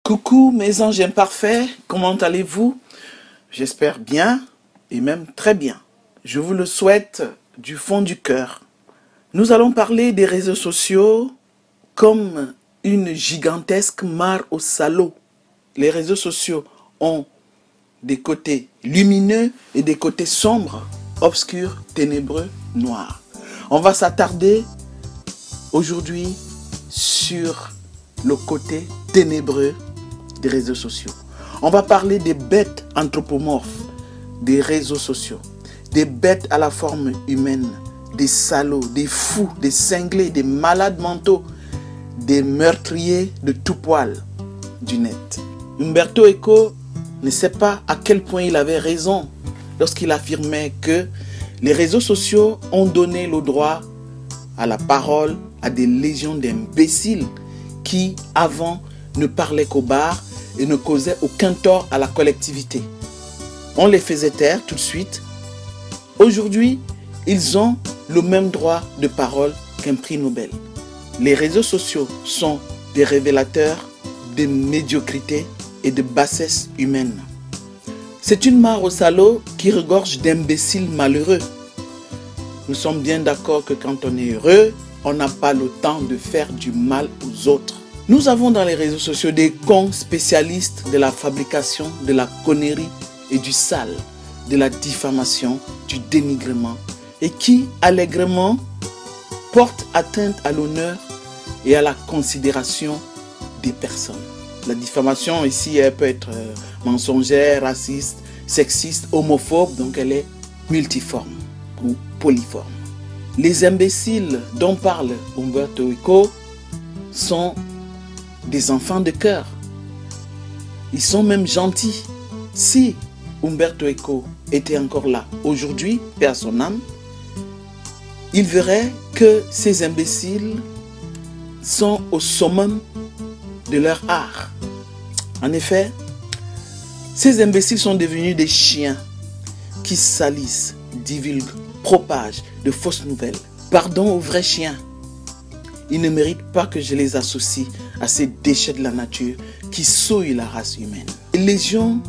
Coucou mes anges imparfaits, comment allez-vous? J'espère bien et même très bien. Je vous le souhaite du fond du cœur. Nous allons parler des réseaux sociaux comme une gigantesque mare au salaud. Les réseaux sociaux ont des côtés lumineux et des côtés sombres, obscurs, ténébreux, noirs. On va s'attarder aujourd'hui sur le côté ténébreux des réseaux sociaux. On va parler des bêtes anthropomorphes des réseaux sociaux, des bêtes à la forme humaine, des salauds, des fous, des cinglés, des malades mentaux, des meurtriers de tout poil du net. Umberto Eco ne sait pas à quel point il avait raison lorsqu'il affirmait que les réseaux sociaux ont donné le droit à la parole à des légions d'imbéciles qui, avant, ne parlaient qu'au bar et ne causaient aucun tort à la collectivité. On les faisait taire tout de suite. Aujourd'hui, ils ont le même droit de parole qu'un prix Nobel. Les réseaux sociaux sont des révélateurs de médiocrité et de bassesse humaine. C'est une mare au salaud qui regorge d'imbéciles malheureux. Nous sommes bien d'accord que quand on est heureux, on n'a pas le temps de faire du mal aux autres. Nous avons dans les réseaux sociaux des cons spécialistes de la fabrication de la connerie et du sale, de la diffamation, du dénigrement, et qui allègrement portent atteinte à l'honneur et à la considération des personnes. La diffamation ici, elle peut être mensongère, raciste, sexiste, homophobe, donc elle est multiforme ou polyforme. Les imbéciles dont parle Umberto Eco sont des enfants de cœur. Ils sont même gentils. Si Umberto Eco était encore là aujourd'hui, paix à son âme, il verrait que ces imbéciles sont au summum de leur art. En effet, ces imbéciles sont devenus des chiens qui salissent, divulguent, propagent de fausses nouvelles. Pardon aux vrais chiens. Ils ne méritent pas que je les associe à ces déchets de la nature qui souillent la race humaine. Les légions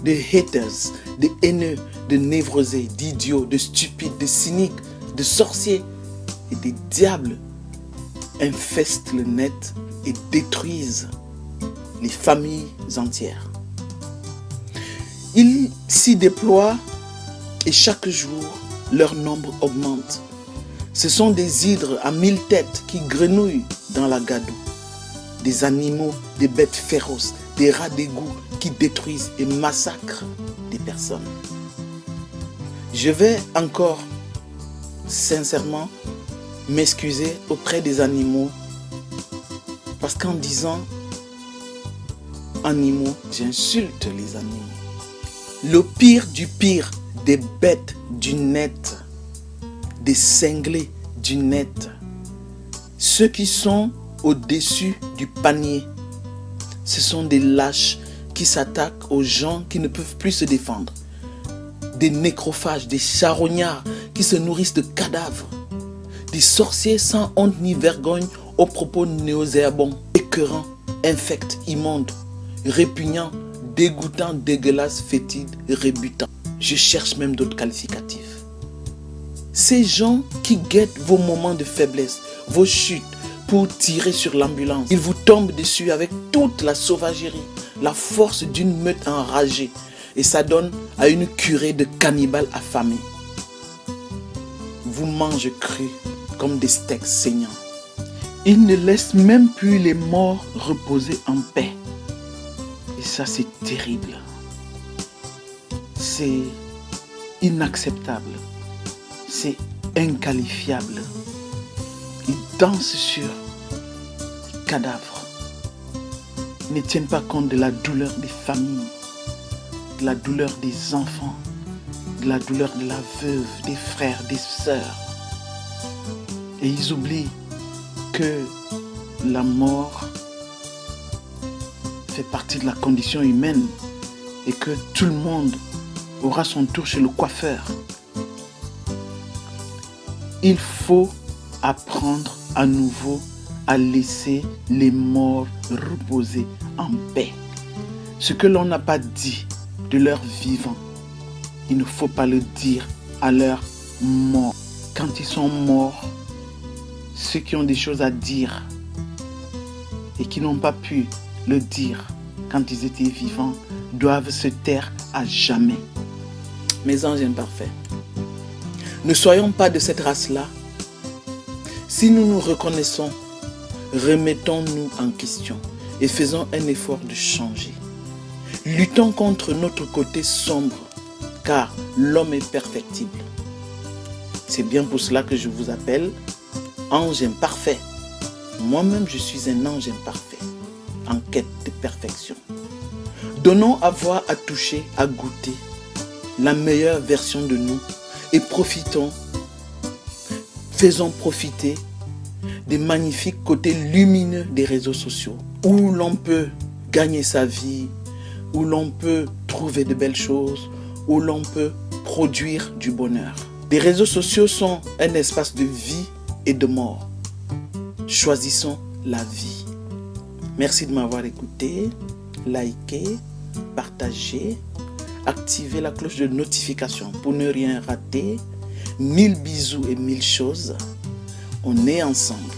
de haters, de haineux, de névrosés, d'idiots, de stupides, de cyniques, de sorciers et des diables infestent le net et détruisent les familles entières. Ils s'y déploient et chaque jour, leur nombre augmente. Ce sont des hydres à 1000 têtes qui grenouillent dans la gadoue. Des animaux, des bêtes féroces, des rats d'égout qui détruisent et massacrent des personnes. Je vais encore, sincèrement, m'excuser auprès des animaux parce qu'en disant animaux, j'insulte les animaux. Le pire du pire des bêtes du net, des cinglés du net, ceux qui sont au-dessus du panier, ce sont des lâches qui s'attaquent aux gens qui ne peuvent plus se défendre, des nécrophages, des charognards qui se nourrissent de cadavres, des sorciers sans honte ni vergogne aux propos nauséabonds, écœurants, infects, immondes, répugnants, dégoûtants, dégueulasses, fétides, rébutants. Je cherche même d'autres qualificatifs. Ces gens qui guettent vos moments de faiblesse, vos chutes, pour tirer sur l'ambulance. Ils vous tombent dessus avec toute la sauvagerie, la force d'une meute enragée. Et ça donne à une curée de cannibales affamés. Vous mangez cru comme des steaks saignants. Ils ne laissent même plus les morts reposer en paix. Et ça, c'est terrible. C'est inacceptable. C'est inqualifiable. Ils dansent sur les cadavres. Ils ne tiennent pas compte de la douleur des familles, de la douleur des enfants, de la douleur de la veuve, des frères, des sœurs. Et ils oublient que la mort fait partie de la condition humaine et que tout le monde aura son tour chez le coiffeur. Il faut apprendre à nouveau à laisser les morts reposer en paix. Ce que l'on n'a pas dit de leur vivant, il ne faut pas le dire à leur mort. Quand ils sont morts, ceux qui ont des choses à dire et qui n'ont pas pu le dire quand ils étaient vivants doivent se taire à jamais. Mes anges imparfaits, ne soyons pas de cette race-là. Si nous nous reconnaissons, remettons-nous en question et faisons un effort de changer. Luttons contre notre côté sombre, car l'homme est perfectible. C'est bien pour cela que je vous appelle ange imparfait. Moi-même, je suis un ange imparfait, en quête de perfection. Donnons à voir, à toucher, à goûter la meilleure version de nous et profitons, faisons profiter des magnifiques côtés lumineux des réseaux sociaux où l'on peut gagner sa vie, où l'on peut trouver de belles choses, où l'on peut produire du bonheur. Les réseaux sociaux sont un espace de vie et de mort. Choisissons la vie. Merci de m'avoir écouté. Likez, partagez, activez la cloche de notification pour ne rien rater. 1000 bisous et 1000 choses. On est ensemble.